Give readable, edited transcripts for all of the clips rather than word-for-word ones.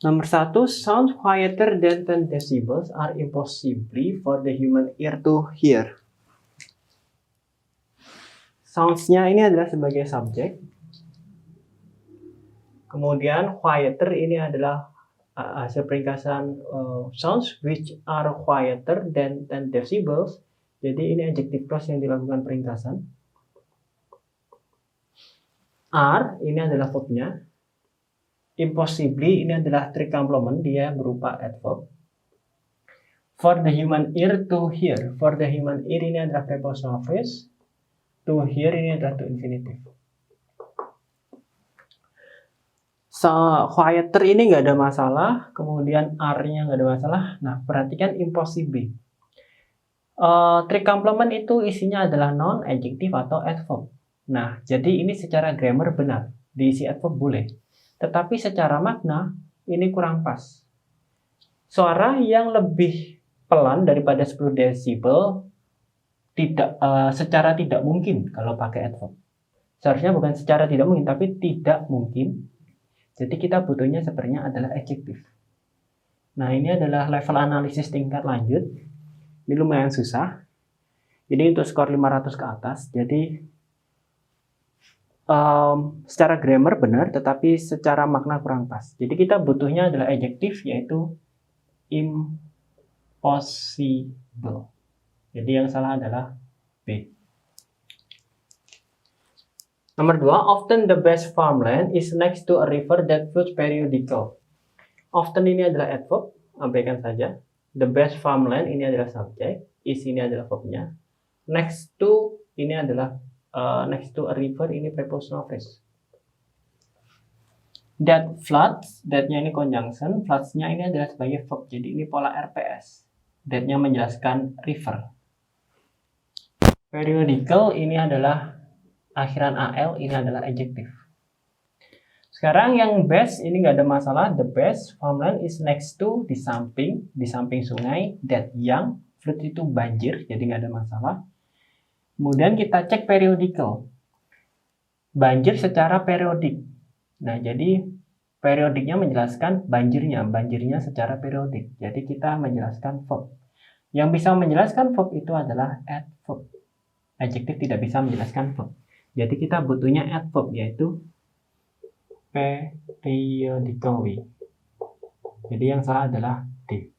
Nomor 1, sounds quieter than 10 decibels are impossibly for the human ear to hear. Sounds-nya ini adalah sebagai subjek. Kemudian quieter ini adalah hasil peringkasan sounds which are quieter than 10 decibels. Jadi ini adjective clause yang dilakukan peringkasan. Are ini adalah verb-nya. Impossibly ini adalah three complement, dia berupa adverb. For the human ear to hear. For the human ear ini adalah prepositional phrase. To hear ini adalah to infinitive. So, quieter ini nggak ada masalah. Kemudian are-nya nggak ada masalah. Nah, perhatikan impossibly. Three complement itu isinya adalah noun, adjective, atau adverb. Nah, jadi ini secara grammar benar. Diisi adverb boleh. Tetapi secara makna, ini kurang pas. Suara yang lebih pelan daripada 10 desibel secara tidak mungkin kalau pakai adverb. Seharusnya bukan secara tidak mungkin, tapi tidak mungkin. Jadi kita butuhnya sebenarnya adalah adjektif. Nah, ini adalah level analisis tingkat lanjut. Ini lumayan susah. Jadi untuk skor 500 ke atas. Jadi secara grammar benar, tetapi secara makna kurang pas. Jadi kita butuhnya adalah adjektif, yaitu impossible. Jadi yang salah adalah B. Nomor 2, often the best farmland is next to a river that floods periodical. Often ini adalah adverb, abaikan saja. The best farmland ini adalah subjek, is ini adalah verbnya. Next to ini adalah next to a river ini prepositional phrase. That floods, that-nya ini conjunction, floods-nya ini adalah sebagai verb, jadi ini pola RPS. That-nya menjelaskan river. Periodical ini adalah akhiran AL, ini adalah adjective. Sekarang yang best ini nggak ada masalah. The best farmland is next to, di samping sungai. That yang flood itu banjir, jadi nggak ada masalah. Kemudian kita cek periodical. Banjir secara periodik. Nah, jadi periodiknya menjelaskan banjirnya secara periodik. Jadi kita menjelaskan verb. Yang bisa menjelaskan verb itu adalah adverb. Adjektif tidak bisa menjelaskan verb. Jadi kita butuhnya adverb, yaitu periodically. Jadi yang salah adalah D.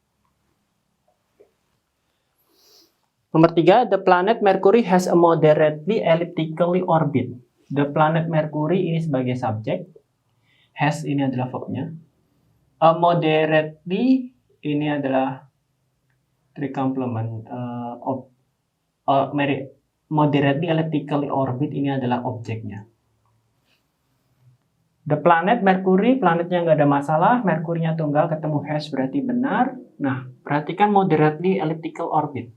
Nomor 3, the planet Mercury has a moderately elliptically orbit. The planet Mercury ini sebagai subjek. Has ini adalah verbnya. A moderately ini adalah three complement. Moderately elliptically orbit ini adalah objeknya. The planet Mercury, planetnya nggak ada masalah. Merkurinya tunggal, ketemu has berarti benar. Nah, perhatikan moderately elliptical orbit.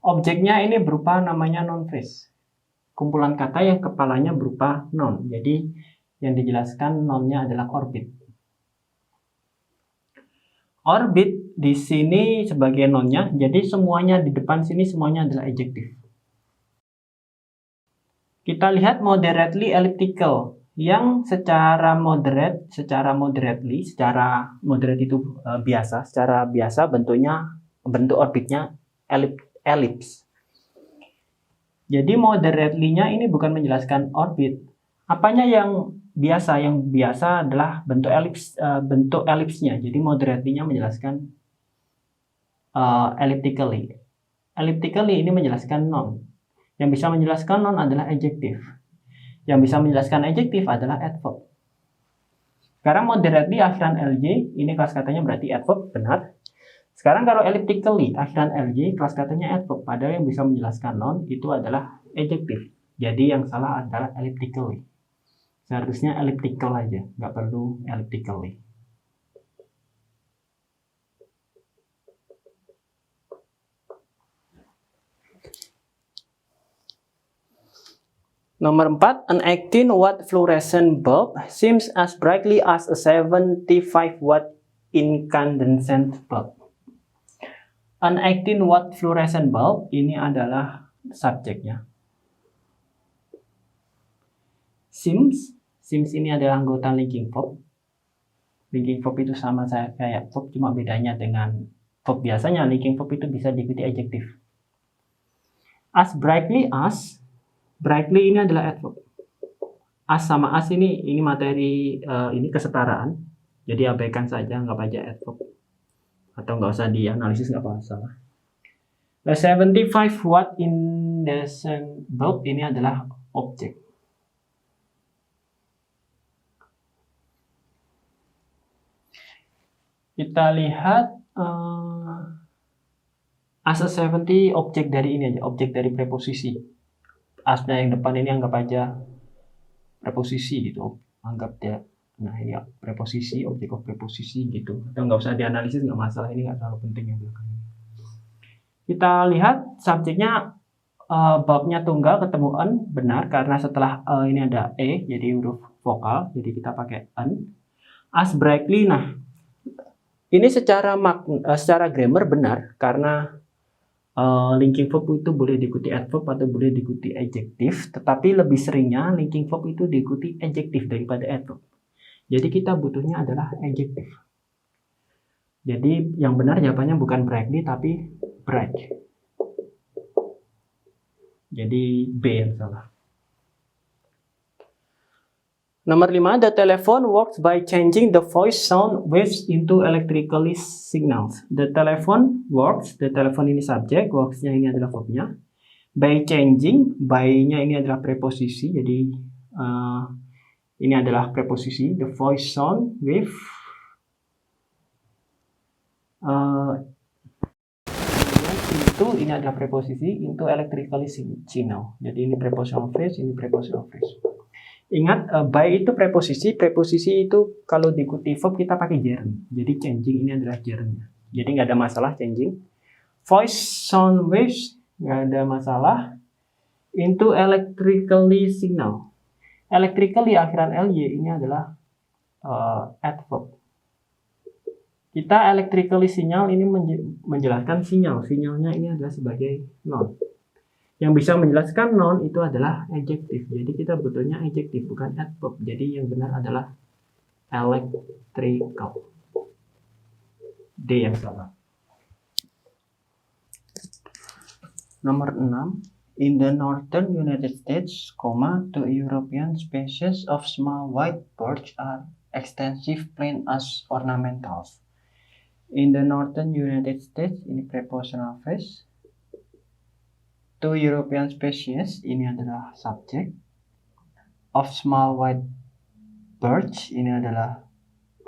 Objeknya ini berupa namanya noun phrase. Kumpulan kata yang kepalanya berupa noun. Jadi yang dijelaskan nounnya adalah orbit. Orbit di sini sebagai nounnya. Jadi semuanya di depan sini semuanya adalah adjektif. Kita lihat moderately elliptical. Yang secara moderate itu biasa. Secara biasa bentuk orbitnya ellipse. Jadi moderately-nya ini bukan menjelaskan orbit. Apanya yang biasa? Yang biasa adalah bentuk ellipse-nya. Jadi moderately-nya menjelaskan elliptically. Elliptically ini menjelaskan noun. Yang bisa menjelaskan noun adalah adjektif. Yang bisa menjelaskan adjektif adalah adverb. Sekarang moderately akhiran LJ, ini kelas katanya berarti adverb, benar. Sekarang kalau elliptically akhiran LJ, kelas katanya adverb, padahal yang bisa menjelaskan noun itu adalah adjektif. Jadi yang salah adalah elliptically. Seharusnya elliptical aja, nggak perlu elliptically. Nomor 4, an 18 watt fluorescent bulb seems as brightly as a 75 watt incandescent bulb. An 18 watt fluorescent bulb ini adalah subjeknya. Seems ini adalah anggota linking verb. Linking verb itu sama saya kayak verb, cuma bedanya dengan verb biasanya linking verb itu bisa diikuti adjektif. As brightly as, brightly ini adalah adverb. As sama as ini materi ini kesetaraan. Jadi abaikan saja, anggap aja adverb. Atau nggak usah dianalisis, nggak masalah. The 75 watt incandescent bulb ini adalah objek. Kita lihat as a 70 objek dari ini aja, objek dari preposisi. Asnya yang depan ini anggap aja preposisi gitu, anggap dia. Nah ini preposisi, objek of preposisi gitu. Atau nggak usah dianalisis, nggak masalah, ini nggak terlalu penting yang belakang ini. Kita lihat subjeknya verbnya tunggal ketemu an, benar karena setelah ini ada e jadi huruf vokal, jadi kita pakai an. As brightly, nah ini secara grammar benar karena linking verb itu boleh diikuti adverb atau boleh diikuti adjektif, tetapi lebih seringnya linking verb itu diikuti adjektif daripada adverb. Jadi kita butuhnya adalah adjektif. Jadi yang benar jawabannya bukan brightly tapi bright. Jadi B yang salah. Nomor 5, the telephone works by changing the voice sound waves into electrical signals. The telephone works, the telephone ini subjek, works-nya ini adalah verbnya. By changing, by-nya ini adalah preposisi, jadi ini adalah preposisi, the voice sound wave. Itu ini adalah preposisi, into electrical signal. Jadi ini prepositional phrase, ini prepositional phrase. Ingat, by itu preposisi. Preposisi itu kalau diikuti verb kita pakai gerund. Jadi changing ini adalah gerundnya. Jadi nggak ada masalah changing. Voice sound waves nggak ada masalah. Into electrically signal. Electrically akhiran ly ini adalah adverb. Kita electrically signal ini menjelaskan sinyal. Sinyalnya ini adalah sebagai noun. Yang bisa menjelaskan noun itu adalah adjektif. Jadi kita butuhnya adjektif, bukan adverb. Jadi yang benar adalah electrical. D yang salah. Nomor 6. In the northern United States, two European species of small white birds are extensive plain as ornamentals. In the northern United States, ini prepositional phrase. Two European species, ini adalah subjek. Of small white birds, ini adalah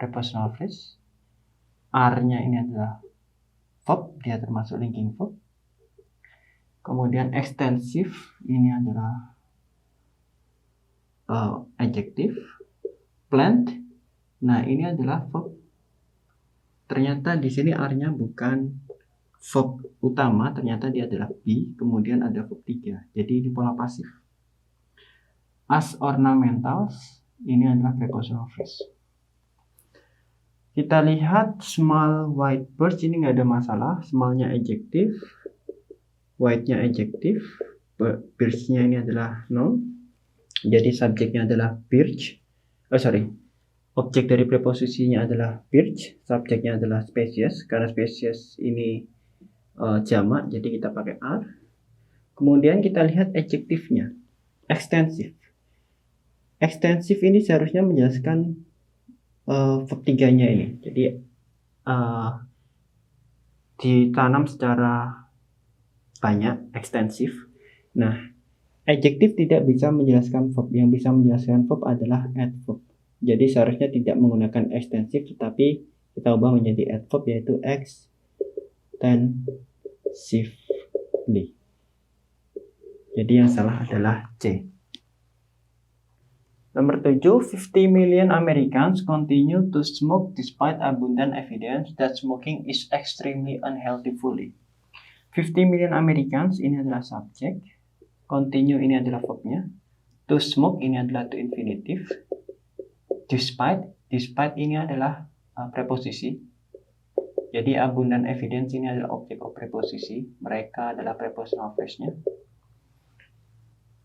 prepositional phrase. Are-nya ini adalah verb, dia termasuk linking verb. Kemudian extensive, ini adalah adjective. Plant, nah ini adalah verb. Ternyata di sini are-nya bukan verb utama, ternyata dia adalah be, kemudian ada verb 3. Jadi ini pola pasif. As ornamentals, ini adalah prepositional phrase. Kita lihat small white birds, ini nggak ada masalah. Smallnya adjektif, white-nya adjektif, birds-nya ini adalah noun. Jadi subjeknya adalah birds. Objek dari preposisinya adalah birds, subjeknya adalah species, karena species ini jamak, jadi kita pakai are. Kemudian kita lihat adjektifnya, extensive. Extensive ini seharusnya menjelaskan verb 3-nya ini. Jadi ditanam secara banyak, ekstensif. Nah, adjektif tidak bisa menjelaskan verb. Yang bisa menjelaskan verb adalah adverb. Jadi seharusnya tidak menggunakan extensive, tetapi kita ubah menjadi adverb, yaitu extensively. Jadi yang salah adalah C. Nomor 7, 50 million Americans continue to smoke despite abundant evidence that smoking is extremely unhealthy. 50 million Americans, ini adalah subjek. Continue ini adalah verbnya. To smoke ini adalah to infinitive. Despite ini adalah preposisi. Jadi abundant evidence ini adalah objek of preposisi. Mereka adalah prepositional phrase-nya.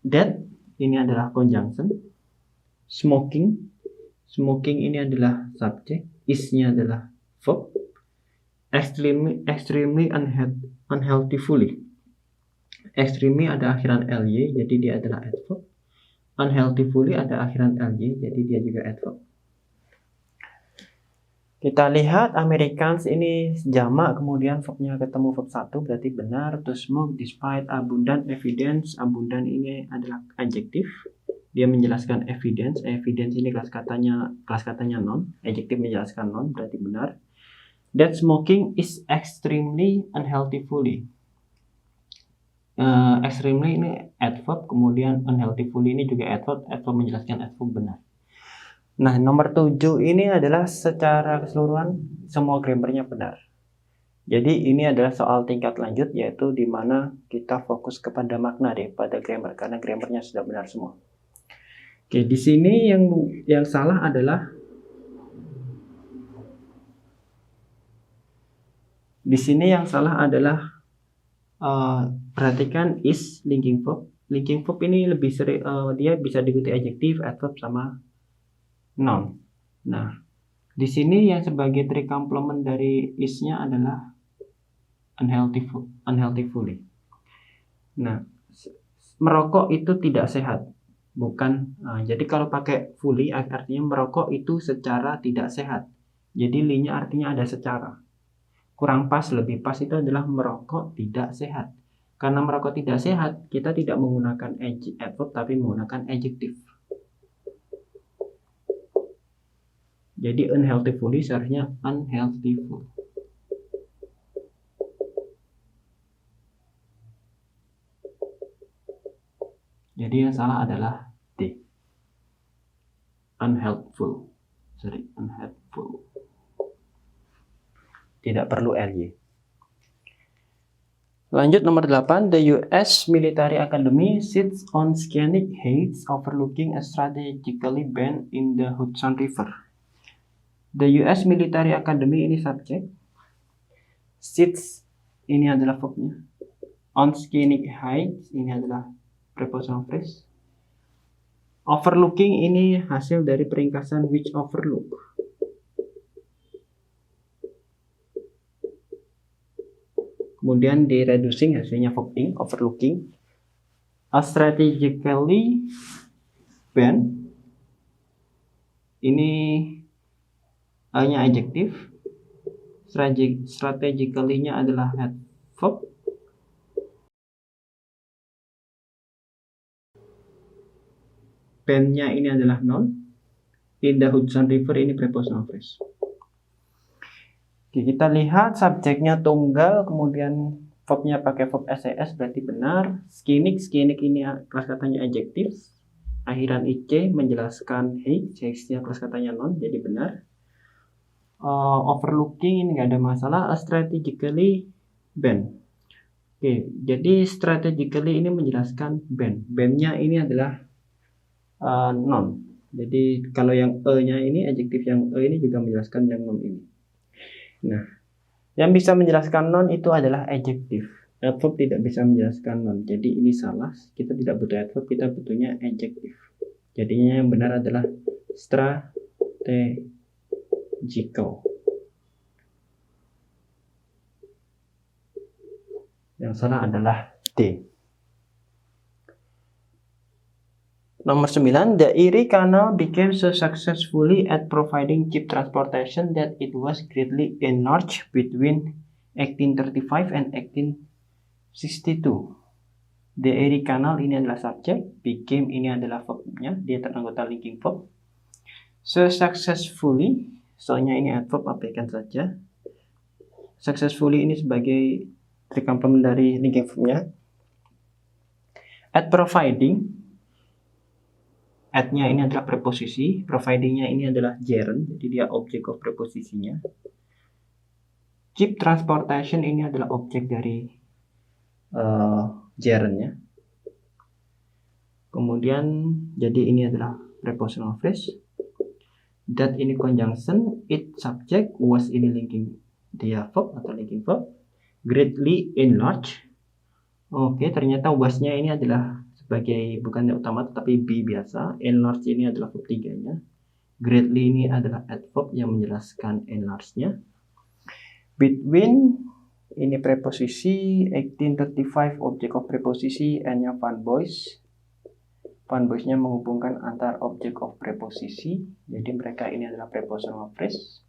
That ini adalah conjunction. Smoking. Smoking ini adalah subjek, is-nya adalah verb. Extremely unhealthfully. Extremely ada akhiran ly, jadi dia adalah adverb. Unhealthfully ada akhiran ly, jadi dia juga adverb. Kita lihat Americans ini jamak, kemudian verbnya ketemu verb 1, berarti benar. To smoke despite abundant evidence. Abundant ini adalah adjektif. Dia menjelaskan evidence. Evidence ini kelas katanya non. Adjektif menjelaskan non, berarti benar. That smoking is extremely unhealthfully. Extremely ini adverb, kemudian unhealthfully ini juga adverb. Adverb menjelaskan adverb benar. Nah, nomor 7 ini adalah secara keseluruhan semua grammarnya benar. Jadi ini adalah soal tingkat lanjut, yaitu di mana kita fokus kepada makna daripada grammar, karena grammarnya sudah benar semua. Oke, di sini yang salah adalah perhatikan is linking verb. Linking verb ini lebih sering dia bisa diikuti adjektif, adverb sama noun. Nah, di sini yang sebagai trik complement dari is-nya adalah unhealthfully. Nah, merokok itu tidak sehat. Bukan. Jadi kalau pakai fully artinya merokok itu secara tidak sehat. Jadi li-nya artinya ada secara. Kurang pas, lebih pas itu adalah merokok tidak sehat. Karena merokok tidak sehat, kita tidak menggunakan adverb tapi menggunakan adjektif. Jadi unhealthfully seharusnya unhealthful. Jadi yang salah adalah D. Unhelpful. Tidak perlu ly. Lanjut nomor 8. The US Military Academy sits on scenic heights overlooking a strategically bend in the Hudson River. The US Military Academy ini subjek. Sits ini adalah verbnya. On scenic heights ini adalah prepositional phrase. Overlooking ini hasil dari peringkasan which overlook. Kemudian di reducing hasilnya verb ing, overlooking. A strategically bend ini hanya adjektif. Strategically-nya adalah verb. Bend-nya ini adalah noun. In the Hudson River ini prepositional phrase. Oke, kita lihat subjeknya tunggal, kemudian verbnya pakai verb SES, berarti benar. Scenic ini kelas katanya adjektif. Akhiran IC menjelaskan heights-nya kelas katanya noun, jadi benar. Overlooking ini nggak ada masalah. Strategically bend. Oke, jadi strategically ini menjelaskan bend. Bend-nya ini adalah noun. Jadi kalau yang e-nya ini, adjektif yang e ini juga menjelaskan yang noun ini. Nah, yang bisa menjelaskan noun itu adalah adjektif. Adverb tidak bisa menjelaskan noun. Jadi ini salah. Kita tidak butuh adverb, kita butuhnya adjektif. Jadinya yang benar adalah strategical. Yang salah adalah D. Nomor 9, the Erie Canal became so successfully at providing cheap transportation that it was greatly enlarged between 1835 and 1862. The Erie Canal ini adalah subjek, became ini adalah verbnya, dia teranggota linking verb. So successfully, soalnya ini adverb, abaikan saja. Successfully ini sebagai trik complement dari linking verbnya. At providing, at-nya ini adalah preposisi, providing-nya ini adalah gerund, jadi dia objek of preposisinya. Cheap transportation ini adalah objek dari gerund-nya. Kemudian jadi ini adalah prepositional phrase. That ini conjunction, it subject, was ini linking dia verb atau linking verb. Greatly enlarged. Oke, ternyata was-nya ini adalah sebagai bukannya utama tetapi be biasa. Enlarge ini adalah verb 3-nya. Greatly ini adalah adverb yang menjelaskan enlarge-nya. Between ini preposisi, 1835 object of preposisi, N-nya fun boys. Fun boys-nya menghubungkan antar object of preposisi. Jadi mereka ini adalah prepositional phrase.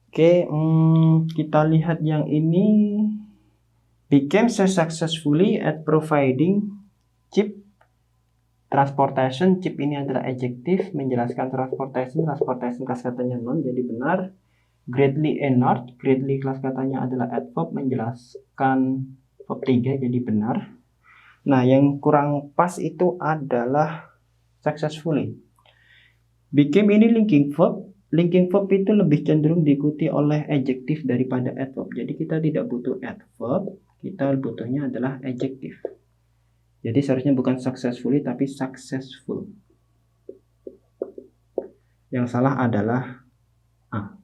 Oke, kita lihat yang ini. Became so successfully at providing cheap transportation. Cheap ini adalah adjective menjelaskan transportation. Transportation kelas katanya non, jadi benar. Greatly enlarged. Greatly kelas katanya adalah adverb menjelaskan verb 3, jadi benar. Nah, yang kurang pas itu adalah successfully. Became ini linking verb. Linking verb itu lebih cenderung diikuti oleh adjective daripada adverb. Jadi kita tidak butuh adverb, kita butuhnya adalah adjective. Jadi seharusnya bukan successfully tapi successful. Yang salah adalah A.